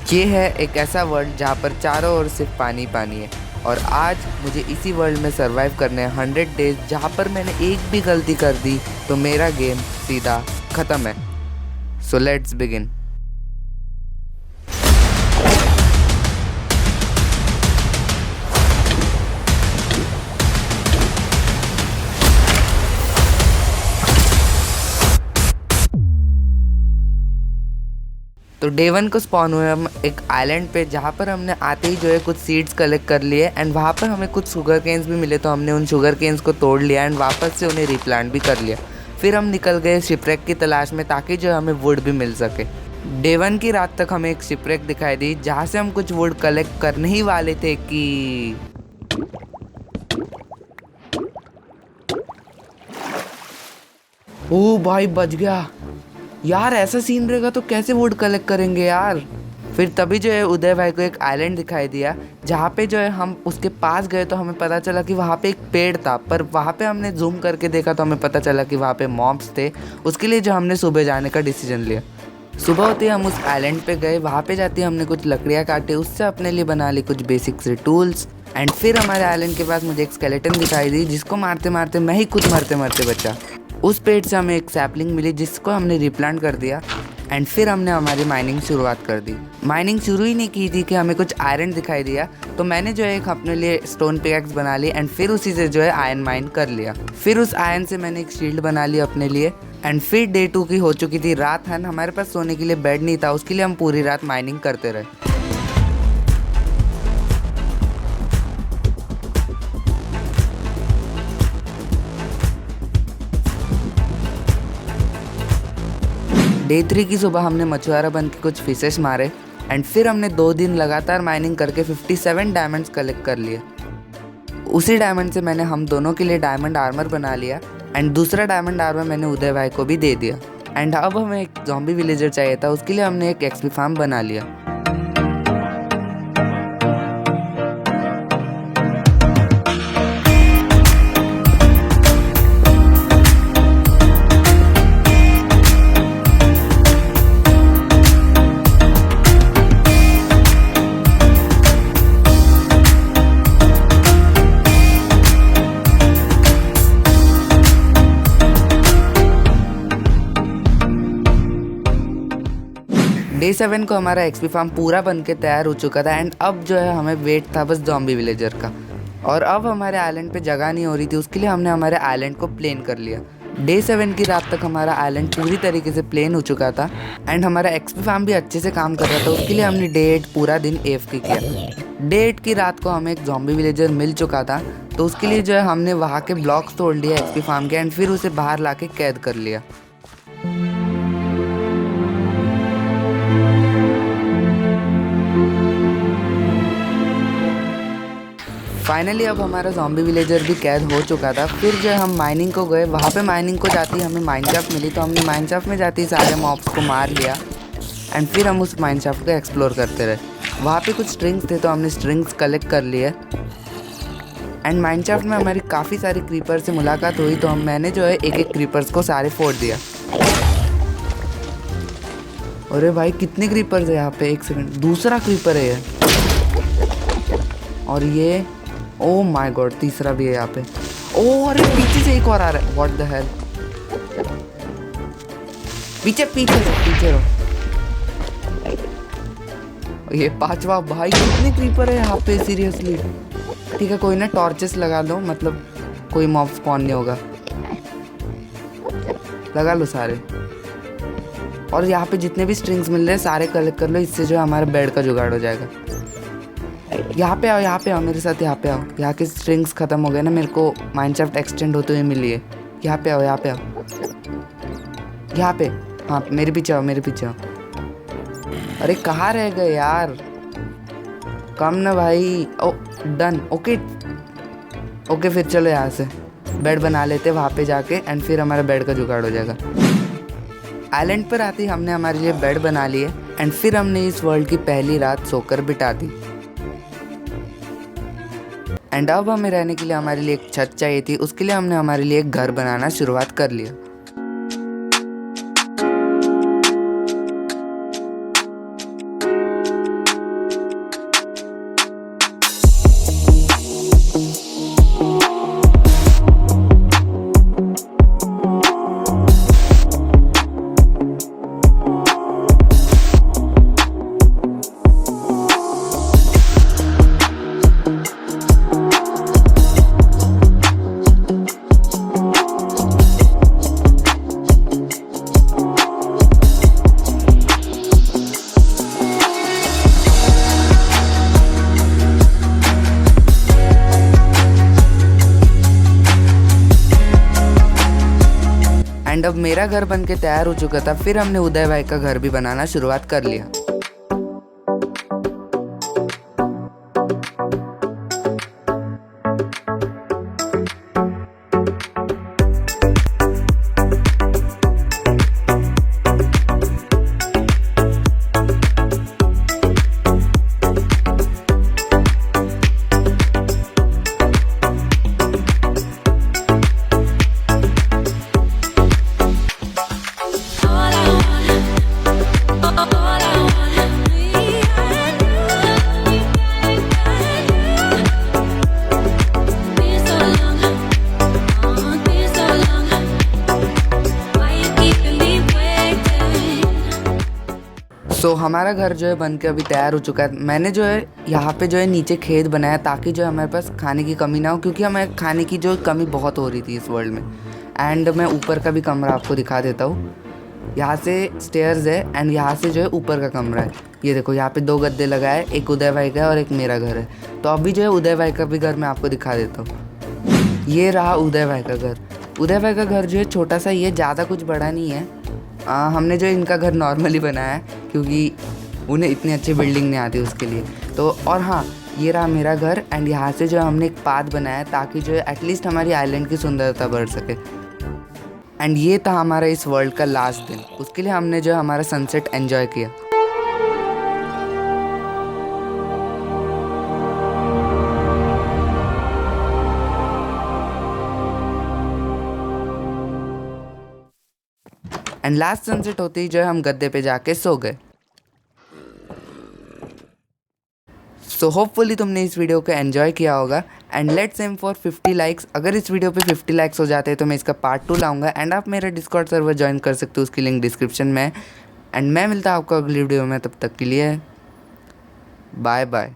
ये है एक ऐसा वर्ल्ड जहाँ पर चारों ओर सिर्फ पानी पानी है और आज मुझे इसी वर्ल्ड में सरवाइव करने हैं 100 डेज। जहाँ पर मैंने एक भी गलती कर दी तो मेरा गेम सीधा ख़त्म है। So let's begin. तो डे 1 को स्पॉन हुए हम एक आइलैंड पे, जहाँ पर हमने आते ही जो है कुछ सीड्स कलेक्ट कर लिए एंड वहाँ पर हमें कुछ शुगर केन्स भी मिले, तो हमने उन शुगर केन्स को तोड़ लिया एंड वापस से उन्हें रिप्लांट भी कर लिया। फिर हम निकल गए शिपरेक की तलाश में ताकि जो हमें वुड भी मिल सके। डे 1 की रात तक हमें एक शिपरेक दिखाई दी जहाँ से हम कुछ वुड कलेक्ट करने ही वाले थे कि ओ भाई बच गया यार। ऐसा सीन रहेगा तो कैसे वुड कलेक्ट करेंगे यार। फिर तभी जो है उदय भाई को एक आइलैंड दिखाई दिया जहाँ पे जो है हम उसके पास गए तो हमें पता चला कि वहाँ पे एक पेड़ था, पर वहाँ पे हमने जूम करके देखा तो हमें पता चला कि वहाँ पे मॉब्स थे। उसके लिए जो हमने सुबह जाने का डिसीजन लिया। सुबह होते ही हम उस आइलैंड पे गए, वहाँ पे जाते ही हमने कुछ लकड़ियाँ काटे, उससे अपने लिए बना ली कुछ बेसिक से टूल्स एंड फिर हमारे आइलैंड के पास मुझे एक स्केलेटन दिखाई दी जिसको मारते मारते मैं ही खुद मरते मरते बचा। उस पेड़ से हमें एक सैपलिंग मिली जिसको हमने रिप्लांट कर दिया एंड फिर हमने हमारी माइनिंग शुरुआत कर दी। माइनिंग शुरू ही नहीं की थी कि हमें कुछ आयरन दिखाई दिया, तो मैंने जो है एक अपने लिए स्टोन पिकैक्स बना ली एंड फिर उसी से जो है आयरन माइन कर लिया। फिर उस आयरन से मैंने एक शील्ड बना ली अपने लिए एंड फिर डे 2 की हो चुकी थी रात है। हमारे पास सोने के लिए बेड नहीं था, उसके लिए हम पूरी रात माइनिंग करते रहे। डे 3 की सुबह हमने मछुआरा बन के कुछ फिशेस मारे एंड फिर हमने 2 दिन लगातार माइनिंग करके 57 डायमंड्स कलेक्ट कर लिए। उसी डायमंड से मैंने हम दोनों के लिए डायमंड आर्मर बना लिया एंड दूसरा डायमंड आर्मर मैंने उदय भाई को भी दे दिया। एंड अब हमें एक ज़ॉम्बी विलेजर चाहिए था, उसके लिए हमने एक एक्सपी फार्म बना लिया। डे 7 को हमारा एक्सपी फार्म पूरा बन के तैयार हो चुका था एंड अब जो है हमें वेट था बस ज़ॉम्बी विलेजर का। और अब हमारे आइलैंड पे जगह नहीं हो रही थी, उसके लिए हमने हमारे आइलैंड को प्लेन कर लिया। डे 7 की रात तक हमारा आइलैंड पूरी तरीके से प्लेन हो चुका था एंड हमारा एक्सपी फार्म भी अच्छे से काम कर रहा था। उसके लिए हमने डे 8 पूरा दिन AFK किया। डे 8 की रात को हमें एक ज़ॉम्बी विलेजर मिल चुका था, तो उसके लिए जो है हमने वहाँ के ब्लॉक्स तोड़ लिए एक्सपी फार्म के एंड फिर उसे बाहर ला के कैद कर लिया। फाइनली अब हमारा ज़ॉम्बी विलेजर भी कैद हो चुका था। फिर जो हम माइनिंग को गए, वहाँ पे माइनिंग को जाती हमें माइनशाफ्ट मिली, तो हमने माइनशाफ्ट में जाती सारे मॉब्स को मार लिया एंड फिर हम उस माइनशाफ्ट को एक्सप्लोर करते रहे। वहाँ पे कुछ स्ट्रिंग्स थे तो हमने स्ट्रिंग्स कलेक्ट कर लिए एंड माइनशाफ्ट में हमारी काफ़ी सारी क्रीपर से मुलाकात हुई, तो मैंने जो है एक एक क्रीपर्स को सारे फोड़ दिया। अरे भाई कितने क्रीपर्स है यहाँ पे, एक सेकंड, दूसरा क्रीपर है ये, और ये ओ माय गॉड तीसरा भी है यहाँ पे। ओ अरे पीछे से एक और आ रहा है, व्हाट द हेल। पीछे पीछे पीछे रहो। ये पांचवा, भाई कितने क्रीपर है यहाँ पे सीरियसली। ठीक है कोई ना, टॉर्चेस लगा लो, मतलब कोई मॉब स्पॉन नहीं होगा। लगा लो सारे, और यहाँ पे जितने भी स्ट्रिंग्स मिल रहे हैं सारे कलेक्ट कर लो, इससे जो है हमारा बेड का जुगाड़ हो जाएगा। यहाँ पे आओ मेरे साथ, यहाँ पे आओ। यहाँ के स्ट्रिंग्स ख़त्म हो गए ना, मेरे को माइनशाफ्ट एक्सटेंड होते हुए मिली है। यहाँ पे आओ यहाँ पे, हाँ मेरे पीछे आओ। अरे कहाँ रह गए यार, कम ना भाई। ओ डन, ओके फिर चलो यहाँ से बेड बना लेते वहाँ पे जाके एंड फिर हमारा बेड का जुगाड़ हो जाएगा। आइलैंड पर आते ही हमने हमारे लिए बेड बना लिए एंड फिर हमने इस वर्ल्ड की पहली रात सोकर बिता दी। एंड अब हमें रहने के लिए हमारे लिए एक छत चाहिए थी, उसके लिए हमने हमारे लिए एक घर बनाना शुरुआत कर लिया। एंड अब मेरा घर बन के तैयार हो चुका था। फिर हमने उदय भाई का घर भी बनाना शुरुआत कर लिया। हमारा घर जो है बन के अभी तैयार हो चुका है। मैंने जो है यहाँ पे जो है नीचे खेत बनाया ताकि जो है हमारे पास खाने की कमी ना हो, क्योंकि हमें खाने की जो कमी बहुत हो रही थी इस वर्ल्ड में। एंड मैं ऊपर का भी कमरा आपको दिखा देता हूँ। यहाँ से स्टेयर्स है एंड यहाँ से जो है ऊपर का कमरा है। ये देखो यहाँ पे 2 गद्दे लगाए, एक उदय भाई का और एक मेरा घर है। तो अभी जो है उदय भाई का भी घर मैं आपको दिखा देता हूँ। ये रहा उदय भाई का घर। उदय भाई का घर जो है छोटा सा ही है, ज़्यादा कुछ बड़ा नहीं है। हमने जो इनका घर नॉर्मली बनाया है क्योंकि उन्हें इतनी अच्छी बिल्डिंग नहीं आती उसके लिए। तो और हाँ, ये रहा मेरा घर एंड यहाँ से जो हमने एक पाथ बनाया है ताकि जो है एटलीस्ट हमारी आइलैंड की सुंदरता बढ़ सके। एंड ये था हमारा इस वर्ल्ड का लास्ट दिन। उसके लिए हमने जो हमारा सनसेट एंजॉय किया। एंड लास्ट सनसेट होते ही जो है हम गद्दे पे जाके सो गए। सो होपफुली तुमने इस वीडियो को एंजॉय किया होगा and let's aim for 50 likes. अगर इस वीडियो पे 50 लाइक्स हो जाते हैं तो मैं इसका पार्ट 2 लाऊंगा। एंड आप मेरा डिस्कॉर्ड सर्वर ज्वाइन कर सकते हो, उसकी लिंक डिस्क्रिप्शन में। एंड मैं मिलता हूँ आपको अगली वीडियो में, तब तक के लिए बाय बाय।